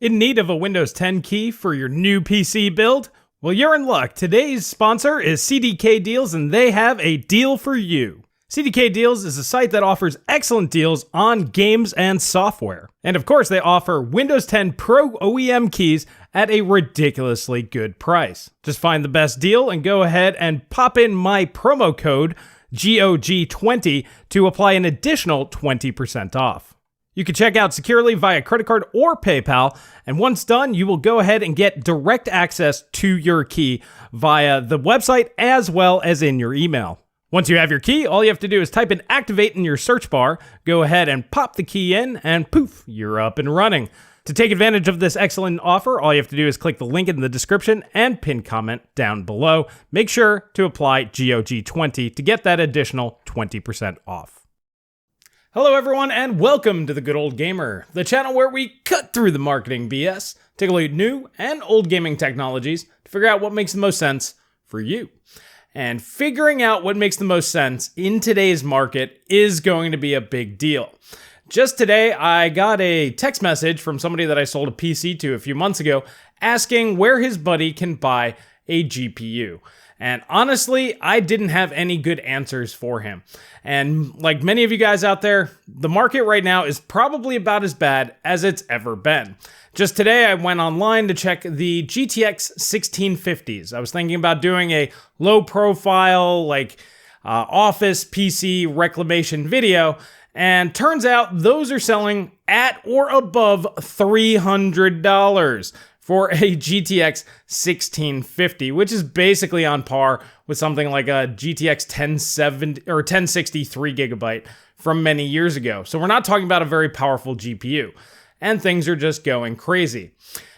In need of a Windows 10 key for your new PC build? Well, you're in luck. Today's sponsor is CDK Deals, and they have a deal for you. CDK Deals is a site that offers excellent deals on games and software. And of course, they offer Windows 10 Pro OEM keys at a ridiculously good price. Just find the best deal and go ahead and pop in my promo code GOG20 to apply an additional 20% off. You can check out securely via credit card or PayPal, and once done, you will go ahead and get direct access to your key via the website as well as in your email. Once you have your key, all you have to do is type in activate in your search bar, go ahead and pop the key in, and poof, you're up and running. To take advantage of this excellent offer, all you have to do is click the link in the description and pin comment down below. Make sure to apply GOG20 to get that additional 20% off. Hello everyone, and welcome to The Good Old Gamer, the channel where we cut through the marketing BS, take a look at new and old gaming technologies to figure out what makes the most sense for you. And figuring out what makes the most sense in today's market is going to be a big deal. Just today, I got a text message from somebody that I sold a PC to a few months ago asking where his buddy can buy a GPU. And honestly, I didn't have any good answers for him. And like many of you guys out there, the market right now is probably about as bad as it's ever been. Just today, I went online to check the GTX 1650s. I was thinking about doing a low profile, office PC reclamation video. And turns out those are selling at or above $300 for a GTX 1650, which is basically on par with something like a GTX 1070 or 1060 3GB from many years ago. So we're not talking about a very powerful GPU, and things are just going crazy.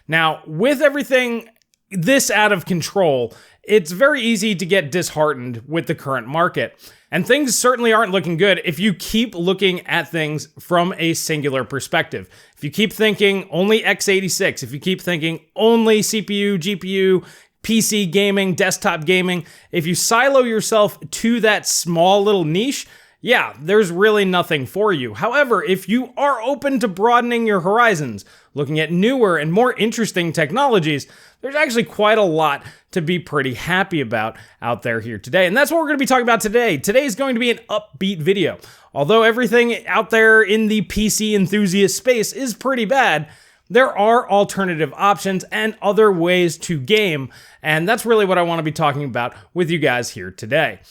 Now, with everything this out of control, it's very easy to get disheartened with the current market. And things certainly aren't looking good if you keep looking at things from a singular perspective. If you keep thinking only x86, if you keep thinking only CPU, GPU, PC gaming, desktop gaming, if you silo yourself to that small little niche, yeah, there's really nothing for you. However, if you are open to broadening your horizons, looking at newer and more interesting technologies, there's actually quite a lot to be pretty happy about out there here today. And that's what we're going to be talking about today. Today is going to be an upbeat video. Although everything out there in the PC enthusiast space is pretty bad, there are alternative options and other ways to game. And that's really what I want to be talking about with you guys here today.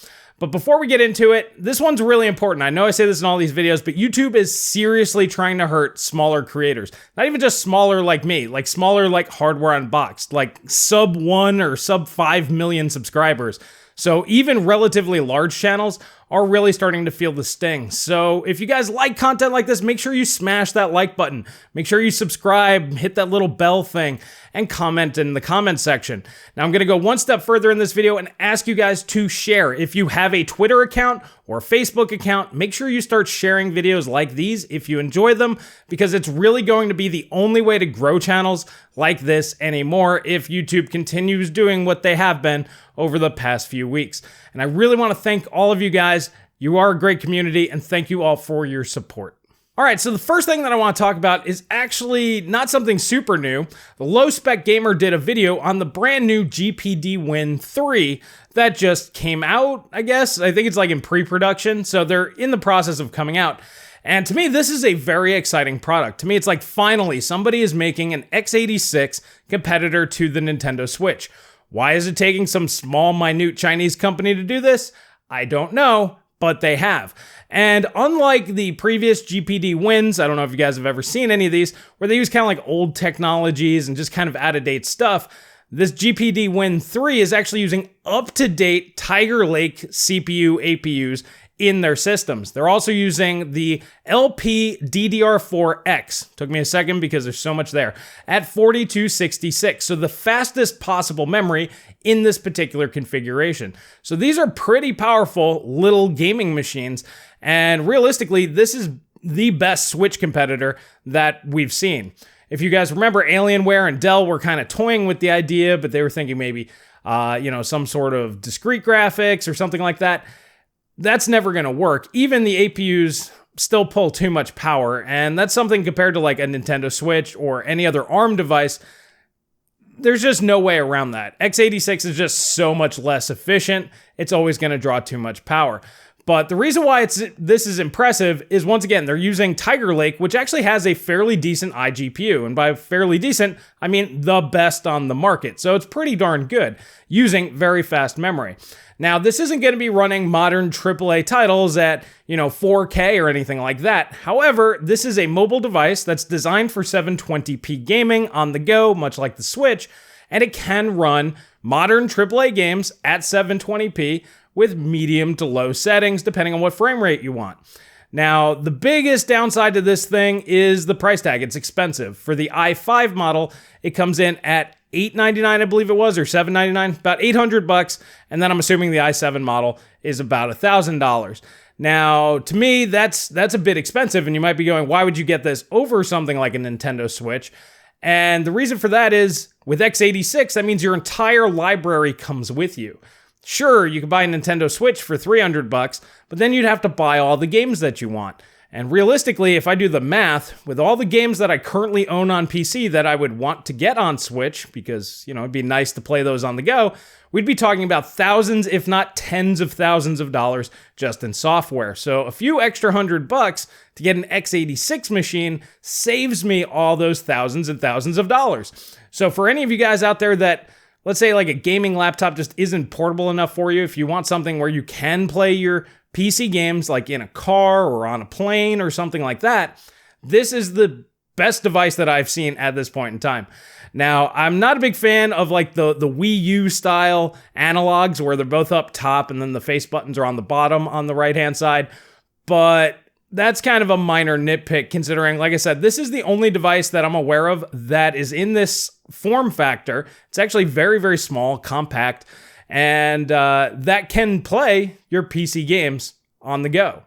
But before we get into it, this one's really important. I know I say this in all these videos, but YouTube is seriously trying to hurt smaller creators. Not even just smaller like me, like smaller like Hardware Unboxed, like sub 1 or sub 5 million subscribers. So even relatively large channels are really starting to feel the sting. So if you guys like content like this, make sure you smash that like button. Make sure you subscribe, hit that little bell thing, and comment in the comment section. Now I'm gonna go one step further in this video and ask you guys to share. If you have a Twitter account or a Facebook account, make sure you start sharing videos like these if you enjoy them, because it's really going to be the only way to grow channels like this anymore if YouTube continues doing what they have been over the past few weeks. And I really want to thank all of you guys. You are a great community, and thank you all for your support. All right, so the first thing that I want to talk about is actually not something super new. The Low Spec Gamer did a video on the brand new GPD Win 3 that just came out, I guess. I think it's like in pre-production, so they're in the process of coming out. And to me, this is a very exciting product. To me, it's like finally somebody is making an x86 competitor to the Nintendo Switch. Why is it taking some small, minute Chinese company to do this? I don't know, but they have. And unlike the previous GPD wins, I don't know if you guys have ever seen any of these, where they use kind of like old technologies and just kind of out-of-date stuff, this GPD Win 3 is actually using up-to-date Tiger Lake CPU APUs in their systems. They're also using the LPDDR4X. Took me a second because there's so much there. At 4266, so the fastest possible memory in this particular configuration. So these are pretty powerful little gaming machines, and realistically, this is the best Switch competitor that we've seen. If you guys remember, Alienware and Dell were kind of toying with the idea, but they were thinking maybe, some sort of discrete graphics or something like that. That's never going to work. Even the APUs still pull too much power, and that's something compared to like a Nintendo Switch or any other ARM device. There's just no way around that. x86 is just so much less efficient. It's always going to draw too much power. But the reason why this is impressive is, once again, they're using Tiger Lake, which actually has a fairly decent iGPU. And by fairly decent, I mean the best on the market. So it's pretty darn good, using very fast memory. Now, this isn't going to be running modern AAA titles at, 4K or anything like that. However, this is a mobile device that's designed for 720p gaming on the go, much like the Switch, and it can run modern AAA games at 720p with medium to low settings, depending on what frame rate you want. Now, the biggest downside to this thing is the price tag. It's expensive. For the i5 model, it comes in at $899, I believe it was, or $799, about $800, and then I'm assuming the i7 model is about $1,000. Now, to me, that's a bit expensive, and you might be going, why would you get this over something like a Nintendo Switch? And the reason for that is, with x86, that means your entire library comes with you. Sure, you could buy a Nintendo Switch for $300, but then you'd have to buy all the games that you want. And realistically, if I do the math, with all the games that I currently own on PC that I would want to get on Switch, because, it'd be nice to play those on the go, we'd be talking about thousands, if not tens of thousands of dollars just in software. So a few extra $100 to get an x86 machine saves me all those thousands and thousands of dollars. So for any of you guys out there that, let's say like a gaming laptop just isn't portable enough for you, if you want something where you can play your PC games like in a car or on a plane or something like that, this is the best device that I've seen at this point in time. Now, I'm not a big fan of like the Wii U style analogs where they're both up top and then the face buttons are on the bottom on the right-hand side, but that's kind of a minor nitpick considering, like I said, this is the only device that I'm aware of that is in this form factor. It's actually very, very small, compact, and that can play your PC games on the go.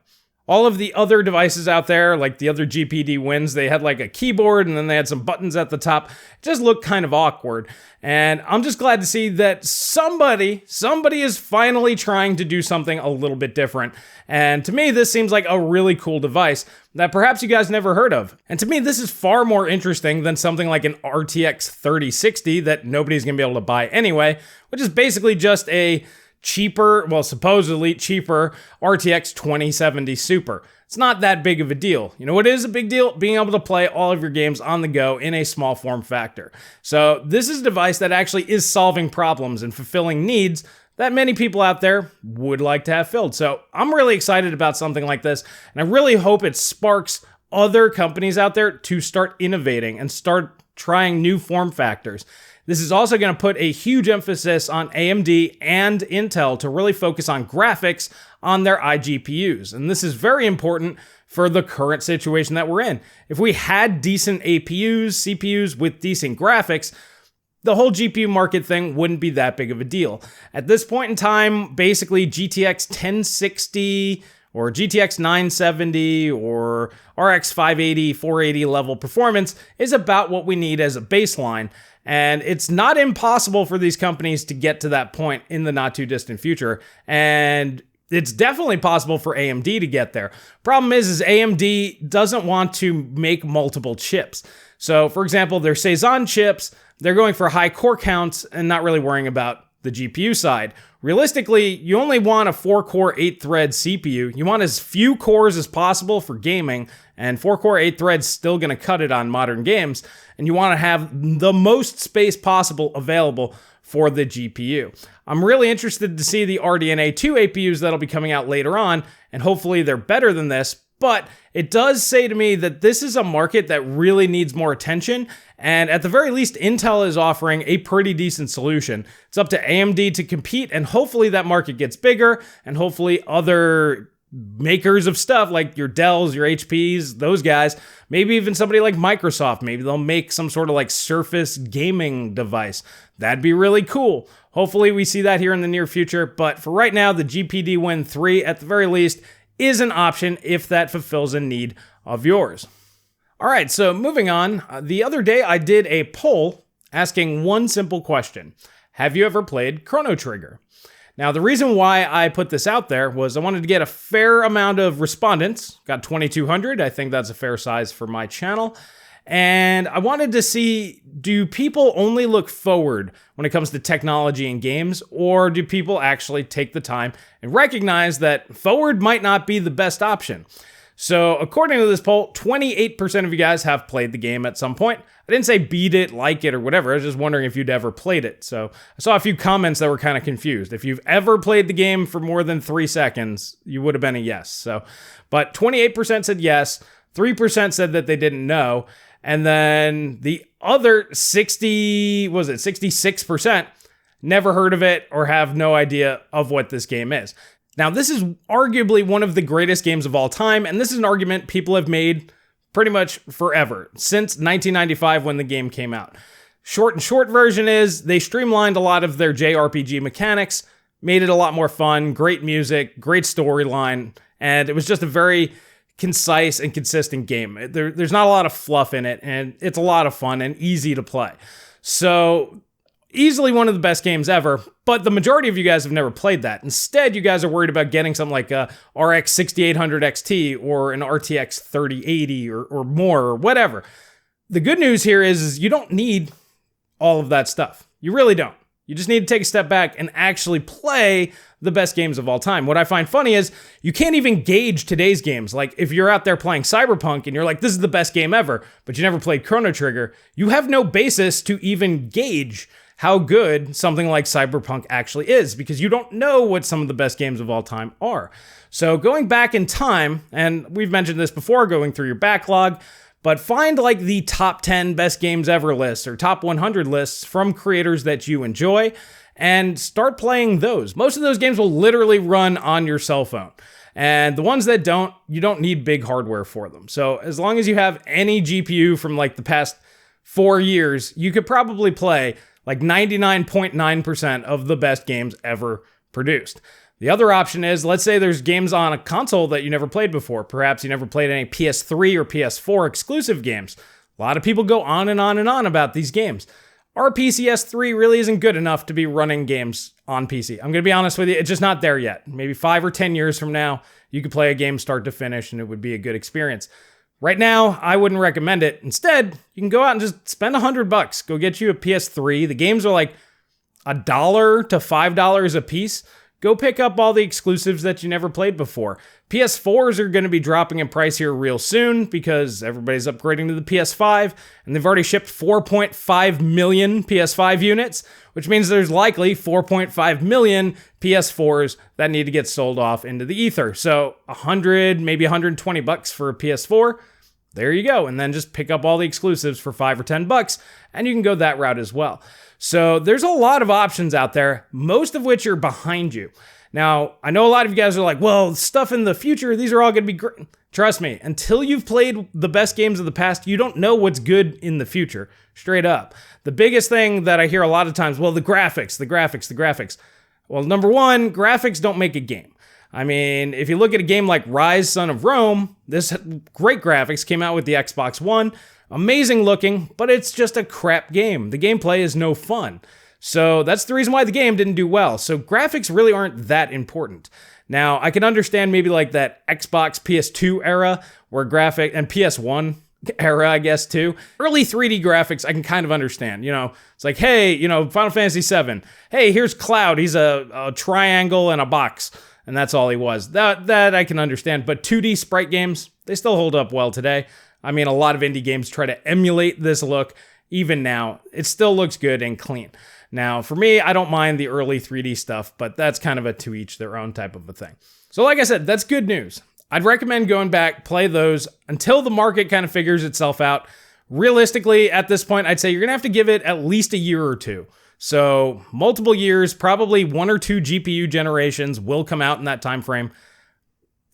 All of the other devices out there, like the other GPD wins, they had like a keyboard and then they had some buttons at the top. It just looked kind of awkward. And I'm just glad to see that somebody is finally trying to do something a little bit different. And to me, this seems like a really cool device that perhaps you guys never heard of. And to me, this is far more interesting than something like an RTX 3060 that nobody's gonna be able to buy anyway, which is basically just a cheaper, well, supposedly cheaper RTX 2070 Super. It's not that big of a deal. You know what is a big deal? Being able to play all of your games on the go in a small form factor. So this is a device that actually is solving problems and fulfilling needs that many people out there would like to have filled. So I'm really excited about something like this, and I really hope it sparks other companies out there to start innovating and start trying new form factors. This is also going to put a huge emphasis on AMD and Intel to really focus on graphics on their iGPUs. And this is very important for the current situation that we're in. If we had decent APUs, CPUs with decent graphics, the whole GPU market thing wouldn't be that big of a deal. At this point in time, basically GTX 1060 or GTX 970 or RX 580, 480 level performance is about what we need as a baseline. And it's not impossible for these companies to get to that point in the not too distant future. And it's definitely possible for AMD to get there. Problem is AMD doesn't want to make multiple chips. So for example, their Cezanne chips, they're going for high core counts and not really worrying about the GPU side. Realistically, you only want a 4-core, 8-thread CPU. You want as few cores as possible for gaming, and 4-core, 8 threads still going to cut it on modern games. And you want to have the most space possible available for the GPU. I'm really interested to see the RDNA 2 APUs that'll be coming out later on, and hopefully they're better than this. But it does say to me that this is a market that really needs more attention, and at the very least, Intel is offering a pretty decent solution. It's up to AMD to compete, and hopefully that market gets bigger, and hopefully other makers of stuff like your Dells, your HPs, those guys, maybe even somebody like Microsoft, maybe they'll make some sort of like Surface gaming device. That'd be really cool. Hopefully we see that here in the near future, but for right now, the GPD Win 3, at the very least, is an option if that fulfills a need of yours. All right, so moving on. The other day I did a poll asking one simple question. Have you ever played Chrono Trigger? Now, the reason why I put this out there was I wanted to get a fair amount of respondents. Got 2,200. I think that's a fair size for my channel. And I wanted to see, do people only look forward when it comes to technology and games, or do people actually take the time and recognize that forward might not be the best option? So according to this poll, 28% of you guys have played the game at some point. I didn't say beat it, like it, or whatever. I was just wondering if you'd ever played it. So I saw a few comments that were kind of confused. If you've ever played the game for more than 3 seconds, you would have been a yes. So, but 28% said yes, 3% said that they didn't know. And then the other 66% never heard of it or have no idea of what this game is. Now, this is arguably one of the greatest games of all time, and this is an argument people have made pretty much forever, since 1995 when the game came out. Short version is they streamlined a lot of their JRPG mechanics, made it a lot more fun, great music, great storyline, and it was just a very concise and consistent game. There's not a lot of fluff in it, and it's a lot of fun and easy to play. So easily one of the best games ever, but the majority of you guys have never played that. Instead, you guys are worried about getting something like a RX 6800 XT or an RTX 3080 or more or whatever. The good news here is you don't need all of that stuff. You really don't. You just need to take a step back and actually play the best games of all time. What I find funny is you can't even gauge today's games. Like if you're out there playing Cyberpunk and you're like, this is the best game ever, but you never played Chrono Trigger, you have no basis to even gauge how good something like Cyberpunk actually is, because you don't know what some of the best games of all time are. So going back in time, and we've mentioned this before, going through your backlog, but find like the top 10 best games ever lists or top 100 lists from creators that you enjoy and start playing those. Most of those games will literally run on your cell phone. And the ones that don't, you don't need big hardware for them. So as long as you have any GPU from like the past 4 years, you could probably play like 99.9% of the best games ever produced. The other option is, let's say there's games on a console that you never played before. Perhaps you never played any PS3 or PS4 exclusive games. A lot of people go on and on and on about these games. Our PCS3 really isn't good enough to be running games on PC. I'm going to be honest with you, it's just not there yet. Maybe 5 or 10 years from now, you could play a game start to finish and it would be a good experience. Right now, I wouldn't recommend it. Instead, you can go out and just spend $100. Go get you a PS3. The games are like $1 to $5 a piece. Go pick up all the exclusives that you never played before. PS4s are going to be dropping in price here real soon because everybody's upgrading to the PS5, and they've already shipped 4.5 million PS5 units, which means there's likely 4.5 million PS4s that need to get sold off into the ether. So 100, maybe $120 for a PS4. There you go. And then just pick up all the exclusives for $5 or $10, and you can go that route as well. So there's a lot of options out there, most of which are behind you. Now, I know a lot of you guys are like, well, stuff in the future, these are all going to be great. Trust me, until you've played the best games of the past, you don't know what's good in the future, straight up. The biggest thing that I hear a lot of times, well, the graphics. Well, number one, graphics don't make a game. I mean, if you look at a game like Rise, Son of Rome, this great graphics came out with the Xbox One. Amazing looking, but it's just a crap game. The gameplay is no fun. So that's the reason why the game didn't do well. So graphics really aren't that important. Now, I can understand maybe like that Xbox PS2 era where graphic and PS1 era, I guess, too. Early 3D graphics, I can kind of understand. You know, it's like, hey, you know, Final Fantasy VII. Hey, here's Cloud. He's a triangle and a box. And that's all he was. That I can understand. But 2D sprite games, they still hold up well today. I mean, a lot of indie games try to emulate this look. Even now, it still looks good and clean. Now, for me, I don't mind the early 3D stuff, but that's kind of a to each their own type of a thing. So like I said, that's good news. I'd recommend going back, play those until the market kind of figures itself out. Realistically, at this point, I'd say you're going to have to give it at least a year or two. So multiple years, probably 1 or 2 GPU generations will come out in that time frame.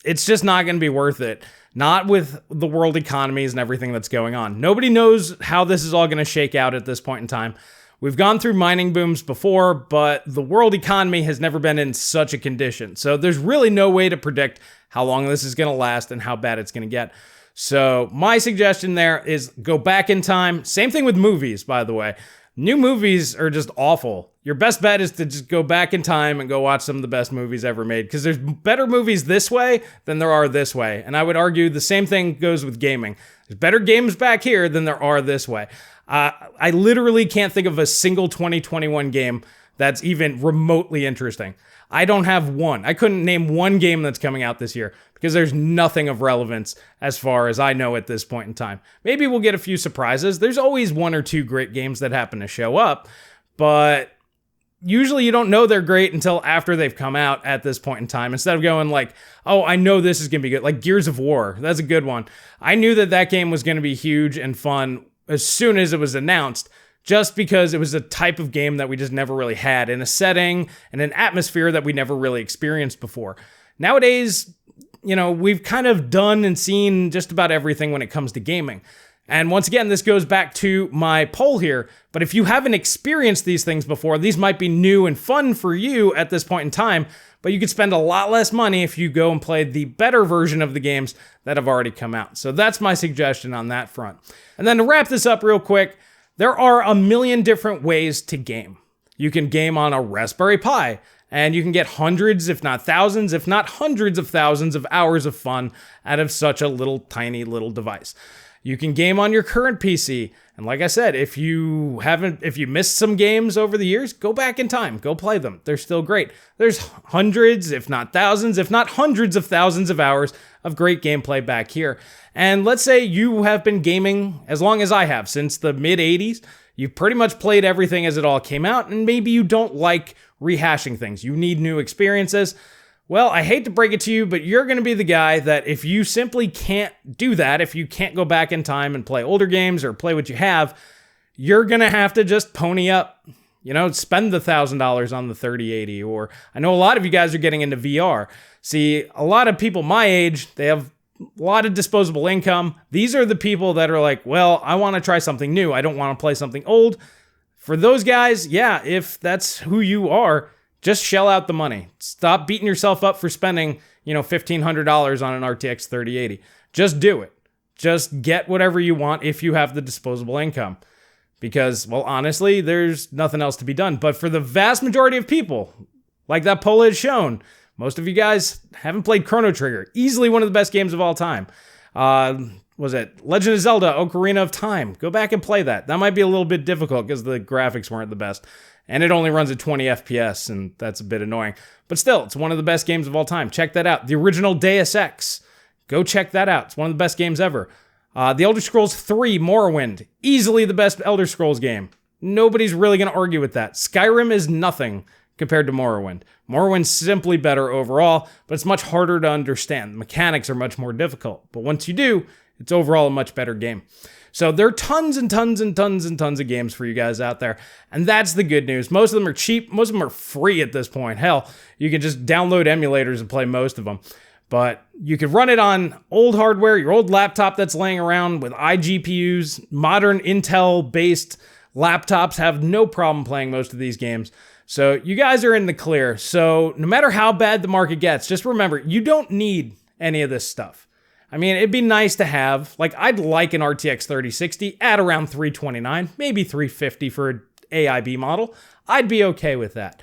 It's just not going to be worth it. Not with the world economies and everything that's going on. Nobody knows how this is all going to shake out at this point in time. We've gone through mining booms before, but the world economy has never been in such a condition. So there's really no way to predict how long this is going to last and how bad it's going to get. So my suggestion there is go back in time. Same thing with movies, by the way. New movies are just awful. Your best bet is to just go back in time and go watch some of the best movies ever made, because there's better movies this way than there are this way. And I would argue the same thing goes with gaming. There's better games back here than there are this way. I literally can't think of a single 2021 game that's even remotely interesting. I don't have one. I couldn't name one game that's coming out this year because there's nothing of relevance as far as I know at this point in time. Maybe we'll get a few surprises. There's always one or two great games that happen to show up, but usually you don't know they're great until after they've come out at this point in time. Instead of going like, oh, I know this is going to be good. Like Gears of War, that's a good one. I knew that game was going to be huge and fun as soon as it was announced, just because it was a type of game that we just never really had in a setting and an atmosphere that we never really experienced before. Nowadays, we've kind of done and seen just about everything when it comes to gaming. And once again, this goes back to my poll here, but if you haven't experienced these things before, these might be new and fun for you at this point in time, but you could spend a lot less money if you go and play the better version of the games that have already come out. So that's my suggestion on that front. And then to wrap this up real quick, there are a million different ways to game. You can game on a Raspberry Pi, and you can get hundreds, if not thousands, if not hundreds of thousands of hours of fun out of such a tiny little device. You can game on your current PC, and like I said, if you missed some games over the years, go back in time, go play them. They're still great. There's hundreds, if not thousands, if not hundreds of thousands of hours of great gameplay back here. And let's say you have been gaming as long as I have, since the mid-'80s. You've pretty much played everything as it all came out, and maybe you don't like rehashing things. You need new experiences. Well, I hate to break it to you, but you're going to be the guy that if you simply can't do that, if you can't go back in time and play older games or play what you have, you're going to have to just pony up, spend the $1,000 on the 3080. Or I know a lot of you guys are getting into VR. See, a lot of people my age, they have a lot of disposable income. These are the people that are like, well, I want to try something new. I don't want to play something old. For those guys, yeah, if that's who you are, just shell out the money. Stop beating yourself up for spending, $1,500 on an RTX 3080. Just do it. Just get whatever you want if you have the disposable income. Because, well, honestly, there's nothing else to be done. But for the vast majority of people, like that poll has shown, most of you guys haven't played Chrono Trigger. Easily one of the best games of all time. Was it Legend of Zelda Ocarina of Time? Go back and play that. That might be a little bit difficult because the graphics weren't the best. And it only runs at 20 FPS, and that's a bit annoying. But still, it's one of the best games of all time. Check that out. The original Deus Ex. Go check that out. It's one of the best games ever. The Elder Scrolls 3 Morrowind. Easily the best Elder Scrolls game. Nobody's really going to argue with that. Skyrim is nothing compared to Morrowind. Morrowind's simply better overall, but it's much harder to understand. The mechanics are much more difficult. But once you do, it's overall a much better game. So there are tons and tons and tons and tons of games for you guys out there. And that's the good news. Most of them are cheap. Most of them are free at this point. Hell, you can just download emulators and play most of them. But you can run it on old hardware, your old laptop that's laying around with iGPUs. Modern Intel-based laptops have no problem playing most of these games. So you guys are in the clear. So no matter how bad the market gets, just remember, you don't need any of this stuff. I mean, it'd be nice to have, I'd like an RTX 3060 at around $329, maybe $350 for an AIB model. I'd be okay with that.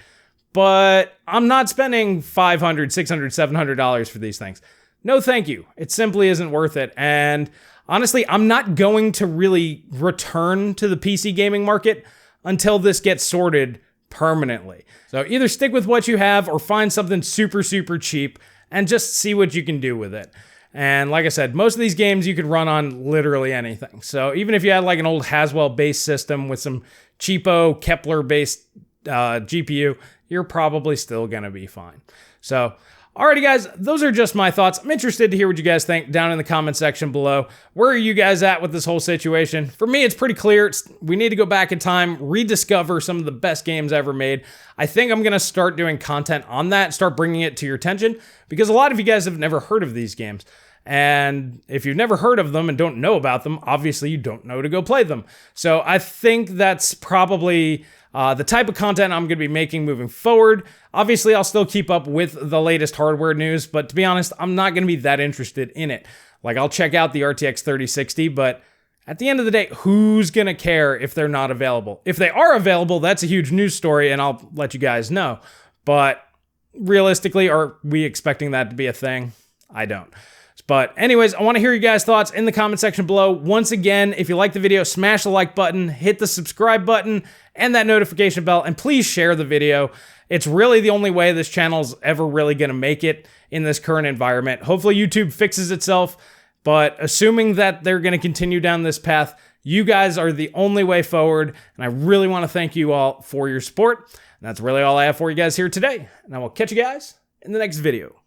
But I'm not spending $500, $600, $700 for these things. No, thank you. It simply isn't worth it. And honestly, I'm not going to really return to the PC gaming market until this gets sorted permanently. So either stick with what you have or find something super, super cheap and just see what you can do with it. And like I said, most of these games you could run on literally anything. So even if you had an old Haswell-based system with some cheapo Kepler-based GPU, you're probably still going to be fine. So, alrighty guys, those are just my thoughts. I'm interested to hear what you guys think down in the comment section below. Where are you guys at with this whole situation? For me, it's pretty clear. We need to go back in time, rediscover some of the best games ever made. I think I'm going to start doing content on that, start bringing it to your attention, because a lot of you guys have never heard of these games. And if you've never heard of them and don't know about them, obviously you don't know to go play them. So I think that's probably the type of content I'm going to be making moving forward. Obviously, I'll still keep up with the latest hardware news, but to be honest, I'm not going to be that interested in it. Like, I'll check out the RTX 3060, but at the end of the day, who's going to care if they're not available? If they are available, that's a huge news story, and I'll let you guys know. But realistically, are we expecting that to be a thing? I don't. But anyways, I want to hear you guys' thoughts in the comment section below. Once again, if you like the video, smash the like button, hit the subscribe button, and that notification bell, and please share the video. It's really the only way this channel's ever really going to make it in this current environment. Hopefully YouTube fixes itself, but assuming that they're going to continue down this path, you guys are the only way forward, and I really want to thank you all for your support. And that's really all I have for you guys here today, and I will catch you guys in the next video.